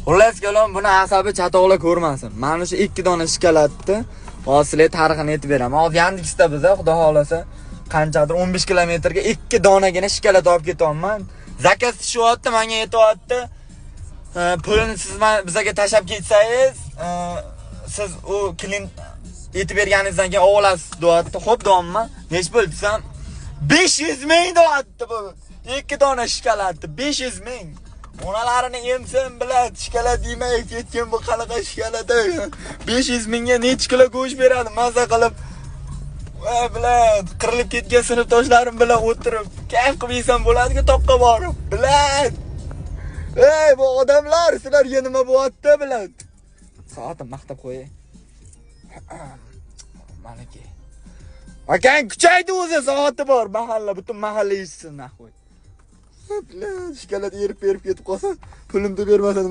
Xullas kalom, buni asabi chatoqlar ko'rmasin. Mana shu 2 dona shikolatni hozirlik tarixini aytib beraman. Hozir Yandexda biza xudo xolasa qanchadir 15 kilometrga 2 donagina shikolat olib ketyapman. Zakaz tushyapti, menga yetyapti. Pulni siz bizga tashab ketsangiz, siz u klient aytib berganingizdan keyin olasiz deyapti. Xo'p deyapman. Nech pul desam 500 ming deyapti bu. 2 dona shikolatni 500 ming. Onalarini emsin bilan shikolat yemay ketgan bu qanaqa shikolat? 500 mingga necha kilo go'sht beradi maza qilib. Va bilan qirilib ketgan sinfdoshlarim bilan o'tirib, kayf qilib yesam bo'ladi-ku toqqa borib. Bilan. Ey bu odamlar, sizlarga nima bo'lyapti bilan? Soatim maqtab qo'yay. Maniki. Akang kuchaydi o'zi, soati bor. Mahalla, butun mahalla yeysin nahvoy. Bilan shikolat erib ketib qolsa, pulimni bermasa